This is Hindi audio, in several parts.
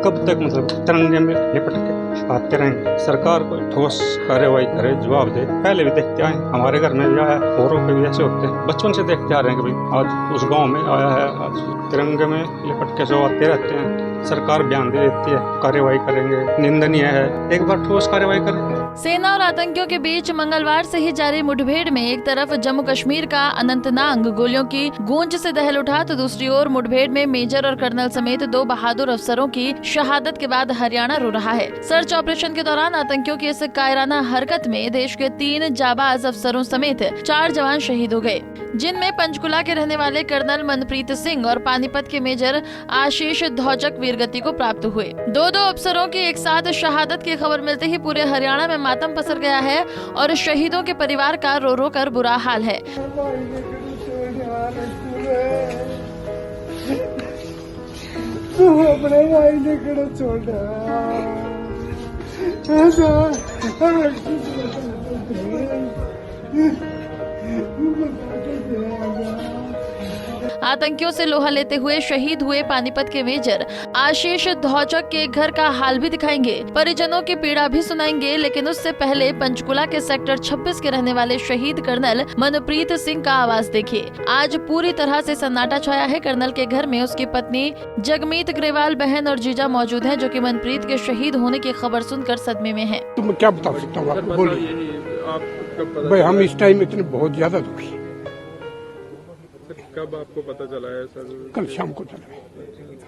कब तक मतलब तिरंगे में लिपट के आते रहेंगे? सरकार को ठोस कार्रवाई करे, जवाब दे। पहले भी देखते आए, हमारे घर में भी आया, औरों के भी ऐसे होते हैं, बचपन से देखते आ रहे हैं कि भाई आज उस गांव में आया है, आज तिरंगे में लिपट के जो आते रहते हैं। सरकार बयान दे देती है, कार्रवाई करेंगे, निंदनीय है, एक बार ठोस कार्रवाई करें। सेना और आतंकियों के बीच मंगलवार से ही जारी मुठभेड़ में एक तरफ जम्मू कश्मीर का अनंतनाग गोलियों की गूंज से दहल उठा, तो दूसरी ओर मुठभेड़ में मेजर और कर्नल समेत 2 बहादुर अफसरों की शहादत के बाद हरियाणा रो रहा है। सर्च ऑपरेशन के दौरान आतंकियों की इस कायराना हरकत में देश के 3 जाबाज अफसरों समेत 4 जवान शहीद हो गए, जिनमें पंचकुला के रहने वाले कर्नल मनप्रीत सिंह और पानीपत के मेजर आशीष धौचक वीरगति को प्राप्त हुए। 2 अफसरों की एक साथ शहादत की खबर मिलते ही पूरे हरियाणा में मातम पसर गया है और शहीदों के परिवार का रो रो कर बुरा हाल है। तू अपने भाई ने कड़ा छोड़ा आतंकियों से लोहा लेते हुए शहीद हुए पानीपत के मेजर आशीष धौचक के घर का हाल भी दिखाएंगे, परिजनों की पीड़ा भी सुनाएंगे, लेकिन उससे पहले पंचकुला के सेक्टर 26 के रहने वाले शहीद कर्नल मनप्रीत सिंह का आवाज देखिए। आज पूरी तरह से सन्नाटा छाया है। कर्नल के घर में उसकी पत्नी जगमीत ग्रेवाल, बहन और जीजा मौजूद हैं, जो कि मनप्रीत के शहीद होने की खबर सुनकर सदमे में हैं। तुम क्या बता सकता हूँ आपको, बोलिए। भाई हम इस टाइम इतने बहुत ज्यादा दुखी। कब आपको पता चला है सर? कल शाम को चला।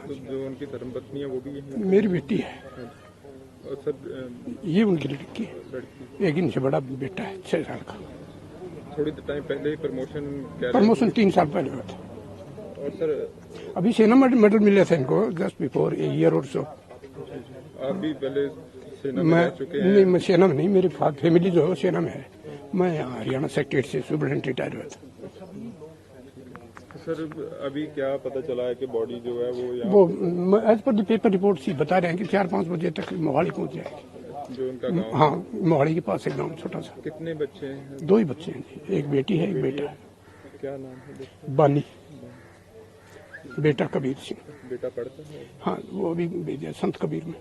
तो जो उनकी धर्मपत्नी है वो भी है? मेरी बेटी है। और सर ये उनकी लड़की है, एक इनसे बड़ा बेटा है 6 साल का। थोड़ी टाइम पहले ही प्रमोशन 3 साल पहले हुआ था। और सर अभी सेना मेडल मिला था इनको जस्ट बिफोर ए ईयर और सो। आप भी पहले सेना में रह चुके हैं? नहीं, मैं सेना में नहीं, मेरी फैमिली जो है सेना में है। मैं हरियाणा सेक्रेटरीट से सुपरिटेंडेंट रिटायर हुआ था। सर अभी क्या पता चला है कि बॉडी जो है वो as per the paper report C बता रहे हैं कि 4-5 बजे तक मोहाली पहुंच जाएगी। जो उनका गांव? हाँ, मोहाली के पास एक गांव छोटा सा। कितने बच्चे हैं? 2 ही बच्चे हैं, एक बेटी है, एक बेटा है। क्या नाम है? बानी। बेटा कबीर सिंह। बेटा पढ़ता है? हाँ, वो अभी भेजा संत कबीर में,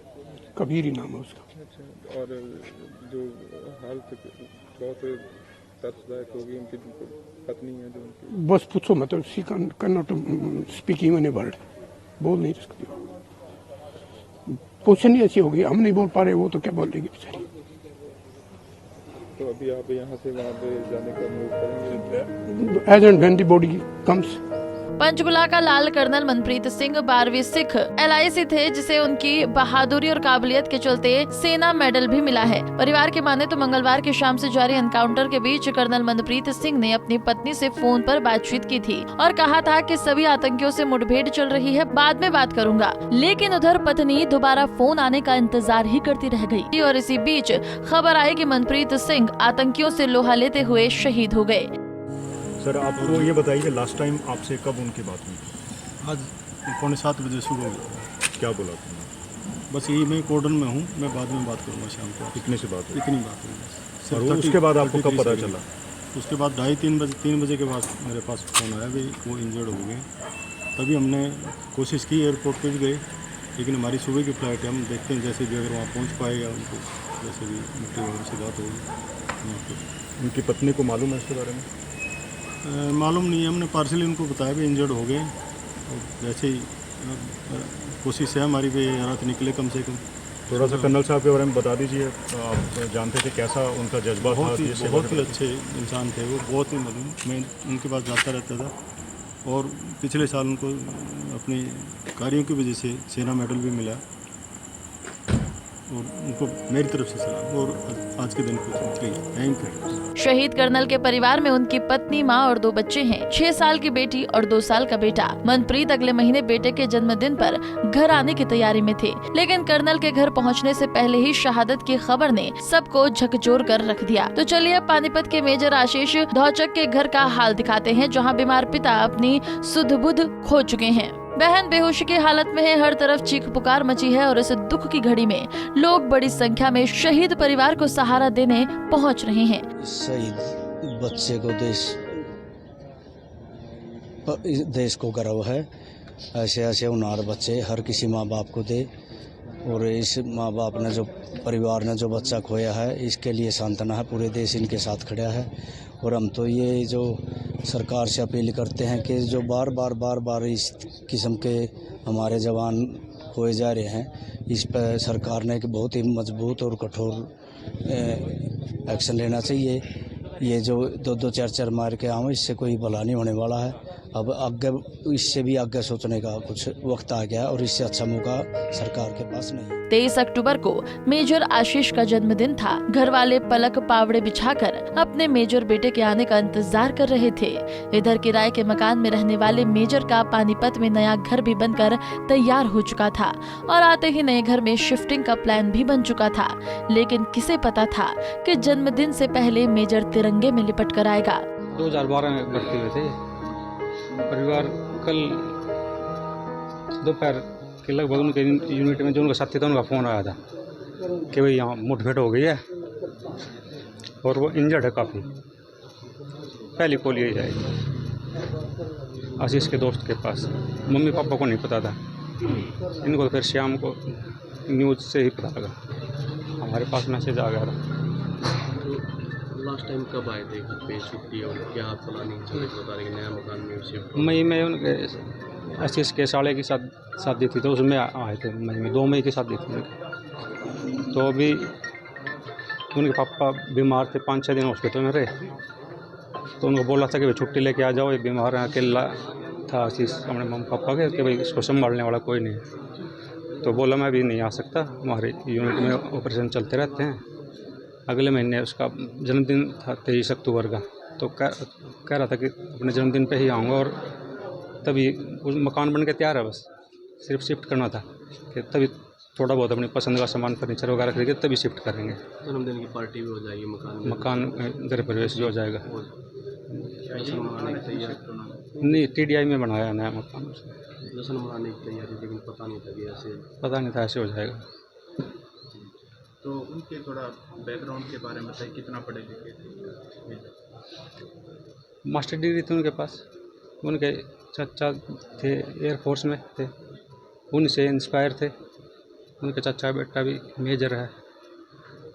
कबीर ही नाम है उसका। अच्छा, और जो हाल बहुत तर्सदायक होगी, उनकी पत्नी है जो उनकी, बस पूछो मत, she can not speak even a word, बोल नहीं सकती। पोजीशन ही ऐसी होगी, हम नहीं बोल पा रहे, वो तो क्या बोलेगी बेचारी। तो अभी आप यहाँ से वहाँ पे जाने का मूव करेंगे? As and when the body comes. Panchkula का लाल कर्नल मनप्रीत सिंह 12वीं सिख LIC थे, जिसे उनकी बहादुरी और काबिलियत के चलते सेना मेडल भी मिला है। परिवार की माने तो मंगलवार की शाम से जारी एनकाउंटर के बीच कर्नल मनप्रीत सिंह ने अपनी पत्नी से फोन पर बातचीत की थी और कहा था कि सभी आतंकियों से मुठभेड़ चल रही है, बाद में बात करूंगा। लेकिन उधर पत्नी दोबारा फोन आने का इंतजार ही करती रह गई और इसी बीच खबर आई कि मनप्रीत सिंह आतंकियों से लोहा लेते हुए शहीद हो गए। सर आपको ये बताइए कि लास्ट टाइम आपसे कब उनकी बात हुई? आज 6:45 बजे सुबह हुई। क्या बोला तुमने? बस यही, मैं कोर्डन में हूँ, मैं बाद में बात करूँगा शाम को। कितने से बात हुई? इतनी बात हुई। और उसके बाद आपको कब पता चला? उसके बाद 2:30-3 बजे के बाद मेरे पास फ़ोन आया भी वो इंजर्ड हो गए। तभी हमने कोशिश की, एयरपोर्ट पर भी गए, लेकिन हमारी सुबह की फ़्लाइट है, हम देखते हैं जैसे भी अगर वहाँ पहुँच पाएगा उनको, जैसे भी मिट्टी वगैरह से बात होगी। उनकी पत्नी को मालूम है इसके बारे में? मालूम नहीं है, हमने पार्सली उनको बताया भी इंजर्ड हो गए, और जैसे ही कोशिश है हमारी भी रात निकले कम से कम। थोड़ा सा कर्नल साहब के बारे में बता दीजिए, आप जानते थे कैसा उनका जज्बा था? बहुत ही अच्छे इंसान थे वो, बहुत ही मधुर। मैं उनके पास जाता रहता था और पिछले साल उनको अपने कार्यों की वजह से सेना मेडल भी मिला और उनको मेरी तरफ से सलाम और आज के दिन को थैंक यू। शहीद कर्नल के परिवार में उनकी पत्नी, मां और 2 बच्चे हैं, 6 साल की बेटी और 2 साल का बेटा। मनप्रीत अगले महीने बेटे के जन्मदिन पर घर आने की तैयारी में थे, लेकिन कर्नल के घर पहुंचने से पहले ही शहादत की खबर ने सबको झकझोर कर रख दिया। तो चलिए अब पानीपत के मेजर आशीष धौचक के घर का हाल दिखाते हैं, जहाँ बीमार पिता अपनी सुध बुध खो चुके हैं। बहन बेहोशी की हालत में है, हर तरफ चीख पुकार मची है और इस दुख की घड़ी में लोग बड़ी संख्या में शहीद परिवार को सहारा देने पहुंच रहे हैं। शहीद बच्चे को देश को गर्व है, ऐसे ऐसे उनार बच्चे हर किसी माँ बाप को दे। और इस माँ बाप ने जो परिवार ने जो बच्चा खोया है इसके लिए सांत्वना है, पूरे देश इनके साथ खड़ा है। और हम तो ये जो सरकार से अपील करते हैं कि जो बार बार इस किस्म के हमारे जवान खोए जा रहे हैं, इस पर सरकार ने एक बहुत ही मजबूत और कठोर एक्शन लेना चाहिए। ये जो 2-2 4-4 मार के आऊँ, इससे कोई भला नहीं होने वाला है। अब आगे इससे भी आगे सोचने का कुछ वक्त आ गया और इससे अच्छा मौका सरकार के पास नहीं। 23 अक्टूबर को मेजर आशीष का जन्मदिन था। घर वाले पलक पावड़े बिछाकर अपने मेजर बेटे के आने का इंतजार कर रहे थे। इधर किराए के मकान में रहने वाले मेजर का पानीपत में नया घर भी बनकर तैयार हो चुका था और आते ही नए घर में शिफ्टिंग का प्लान भी बन चुका था। लेकिन किसे पता था कि जन्मदिन से पहले मेजर तिरंगे में लिपट कर आएगा। 2012 में भर्ती हुए थे। परिवार कल दोपहर के लगभग उनके यूनिट में जो उनका साथी था उनका फ़ोन आया था कि भाई यहाँ मुठभेड़ हो गई है और वो इंजर्ड है काफ़ी। पहली कॉल यही आई आशीष के दोस्त के पास। मम्मी पापा को नहीं पता था, इनको फिर शाम को न्यूज़ से ही पता लगा, हमारे पास मैसेज आ गया था। लास्ट टाइम कब आए थे घर पे छुट्टी और क्या प्लानिंग चल रही बता रही नया मकान में शिफ्ट? मई में उनके आशीष के साले की शादी थी तो उसमें आए थे। मई में 2 मई की शादी थी उनकी। तो अभी उनके पापा बीमार थे, 5-6 दिन हॉस्पिटल में रहे। तो उनको बोला था कि भाई छुट्टी लेके आ जाओ, ये बीमार है। अकेला था आशीष अपने मम्मी पापा के कि भाई इसको संभालने वाला कोई नहीं है। तो बोला मैं भी नहीं आ सकता, हमारे यूनिट में ऑपरेशन चलते रहते हैं। अगले महीने उसका जन्मदिन था 23 अक्टूबर का। तो कह रहा था कि अपने जन्मदिन पे ही आऊँगा और तभी उस मकान बन के तैयार है, बस सिर्फ शिफ्ट करना था कि तभी थोड़ा बहुत अपनी पसंद का सामान फर्नीचर वगैरह खरीदे तभी शिफ्ट करेंगे। जन्मदिन की पार्टी भी हो जाएगी मकान गृह प्रवेश भी हो जाएगा। जश्न मनाने की तैयारी? नहीं, TDI में बनाया नया मकान। जश्न मनाने की तैयारी, लेकिन पता नहीं था कि ऐसे हो जाएगा। तो उनके थोड़ा बैकग्राउंड के बारे में बताइए, कितना पढ़े लिखे थे? मास्टर डिग्री थी उनके पास। उनके चाचा थे एयरफोर्स में थे, उनसे इंस्पायर थे। उनके चाचा बेटा भी मेजर है,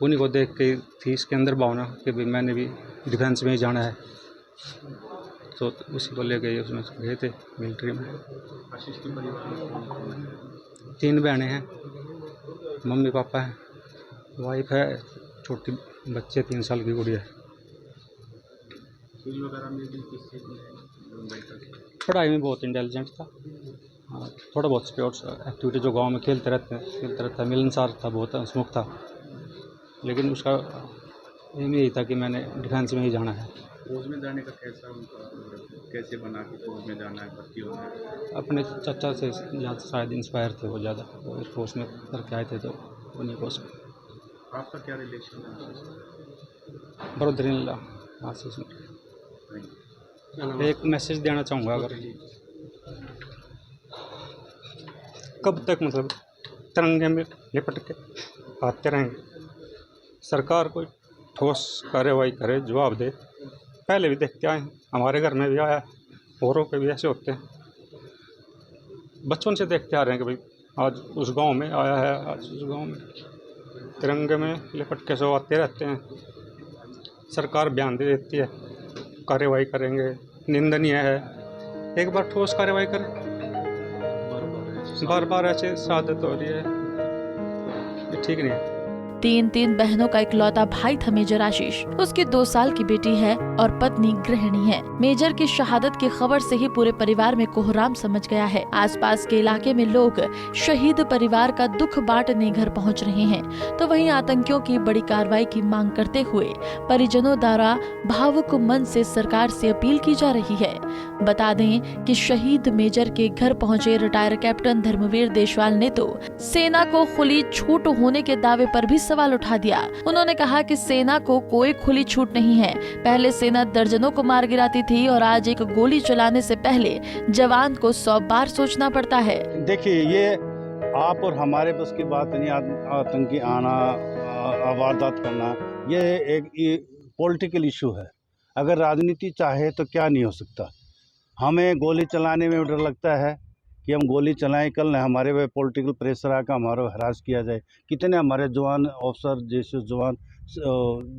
उन्हीं को देख के थी इसके अंदर भावना कि भाई मैंने भी डिफेंस में ही जाना है। तो उसी को ले गए, उसमें गए थे मिलिट्री में। आशीष के परिवार में 3 बहनें हैं, मम्मी पापा हैं, वाइफ है, छोटी बच्चे 3 साल की गुड़िया है। खेल वगैरह में भी किस चीज़ में? पढ़ाई में बहुत इंटेलिजेंट था। थोड़ा बहुत स्पोर्ट्स एक्टिविटी जो गांव में खेलते रहता है, मिलनसार था, बहुत हंसमुख था। लेकिन उसका एम यही था कि मैंने डिफेंस में ही जाना है। फौज में जाने का कैसे बना कि फौज में जाना है, भर्ती होना है? अपने चाचा से शायद इंस्पायर थे वो ज़्यादा, एयरफोर्स में करके आए थे तो उन्हीं को। आपका क्या रिलेशन है? ब्रदर इन लॉ आशीष में। एक मैसेज देना चाहूँगा, अगर कब तक मतलब तिरंगे में लिपट के आते रहेंगे? सरकार कोई ठोस कार्रवाई करे, जवाब दे। पहले भी देखते आए, हमारे घर में भी आया, औरों के भी ऐसे होते हैं। बचपन से देखते आ रहे हैं कि भाई आज उस गांव में आया है, आज उस गांव में तिरंगे में लिपट के सो आते रहते हैं। सरकार बयान दे देती है, कार्रवाई करेंगे, निंदनीय है। एक बार ठोस कार्रवाई करें, बार बार ऐसे सादत हो रही है, ये ठीक नहीं है। 3 बहनों का इकलौता भाई था मेजर आशीष। उसकी 2 साल की बेटी है और पत्नी गृहिणी है। मेजर की शहादत की खबर से ही पूरे परिवार में कोहराम समझ गया है। आसपास के इलाके में लोग शहीद परिवार का दुख बांटने घर पहुंच रहे हैं, तो वहीं आतंकियों की बड़ी कार्रवाई की मांग करते हुए परिजनों द्वारा भावुक मन से सरकार से अपील की जा रही है। बता दें कि शहीद मेजर के घर पहुंचे रिटायर कैप्टन धर्मवीर देशवाल ने तो सेना को खुली छूट होने के दावे पर भी सवाल उठा दिया। उन्होंने कहा कि सेना को कोई खुली छूट नहीं है। पहले सेना दर्जनों को मार गिराती थी और आज एक गोली चलाने से पहले जवान को 100 बार सोचना पड़ता है। देखिए, ये आप और हमारे बस की बात नहीं। आतंकी आना, वारदात करना, ये एक पॉलिटिकल इशू है। अगर राजनीति चाहे तो क्या नहीं हो सकता। हमें गोली चलाने में डर लगता है, कि हम गोली चलाएं, कल न हमारे पे पॉलिटिकल प्रेशर आकर हमारा हरास किया जाए। कितने हमारे जवान ऑफिसर जैसे जवान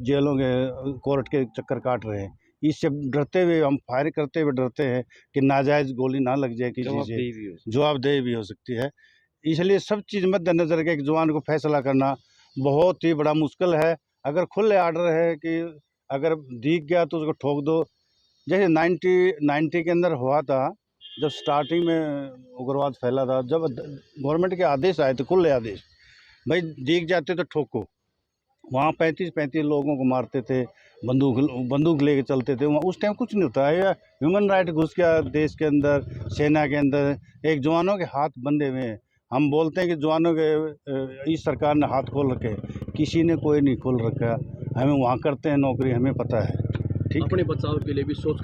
जेलों के कोर्ट के चक्कर काट रहे हैं। इससे डरते हुए हम फायर करते हुए डरते हैं कि नाजायज़ गोली ना लग जाए, किसी से जवाबदेही भी हो सकती है। इसलिए सब चीज़ मद्देनज़र के एक जवान को फैसला करना बहुत ही बड़ा मुश्किल है। अगर खुले आर्डर है कि अगर दिख गया तो उसको ठोक दो, जैसे 90 के अंदर हुआ था, जब स्टार्टिंग में उग्रवाद फैला था, जब गवर्नमेंट के आदेश आए थे, खुले आदेश, भाई दिख जाते तो ठोको। वहाँ 35 लोगों को मारते थे, बंदूक लेके चलते थे। वहाँ उस टाइम कुछ नहीं होता है। ह्यूमन राइट घुस गया देश के अंदर, सेना के अंदर, एक जवानों के हाथ बंधे हुए हैं। हम बोलते हैं कि जवानों के इस सरकार ने हाथ खोल रखे, किसी ने कोई नहीं खोल रखा। हमें वहाँ करते हैं नौकरी, हमें पता है। ठीक, अपने बचाव के लिए भी सोच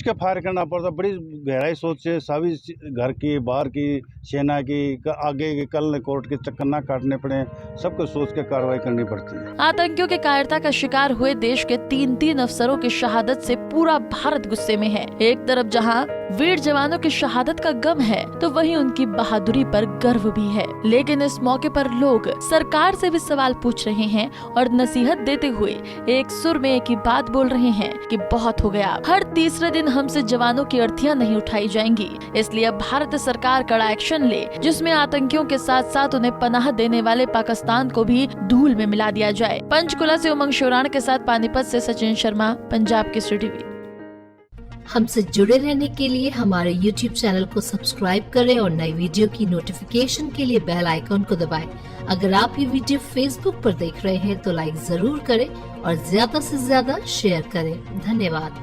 के फायर करना पड़ता। बड़ी गहराई सोच से सभी घर की, बाहर की, सेना की, आगे के कल कोर्ट के चक्कर ना काटने पड़े, सबको सोच के कार्रवाई करनी पड़ती है। आतंकियों के कायरता का शिकार हुए देश के 3 अफसरों की शहादत से पूरा भारत गुस्से में है। एक तरफ जहां वीर जवानों की शहादत का गम है, तो वहीं उनकी बहादुरी पर गर्व भी है। लेकिन इस मौके पर लोग सरकार से भी सवाल पूछ रहे हैं और नसीहत देते हुए एक सुर में एक ही बात बोल रहे हैं कि बहुत हो गया। हर तीसरे दिन हमसे जवानों की अर्थियां नहीं उठाई जाएंगी, इसलिए अब भारत सरकार कड़ा एक्शन ले, जिसमें आतंकियों के साथ साथ उन्हें पनाह देने वाले पाकिस्तान को भी धूल में मिला दिया जाए। पंचकुला से उमंग शोराण के साथ पानीपत से सचिन शर्मा, पंजाब केसरी टीवी। हमसे जुड़े रहने के लिए हमारे YouTube चैनल को सब्सक्राइब करें और नई वीडियो की नोटिफिकेशन के लिए बेल आइकॉन को दबाएं। अगर आप ये वीडियो Facebook पर देख रहे हैं तो लाइक जरूर करें और ज्यादा से ज्यादा शेयर करें। धन्यवाद।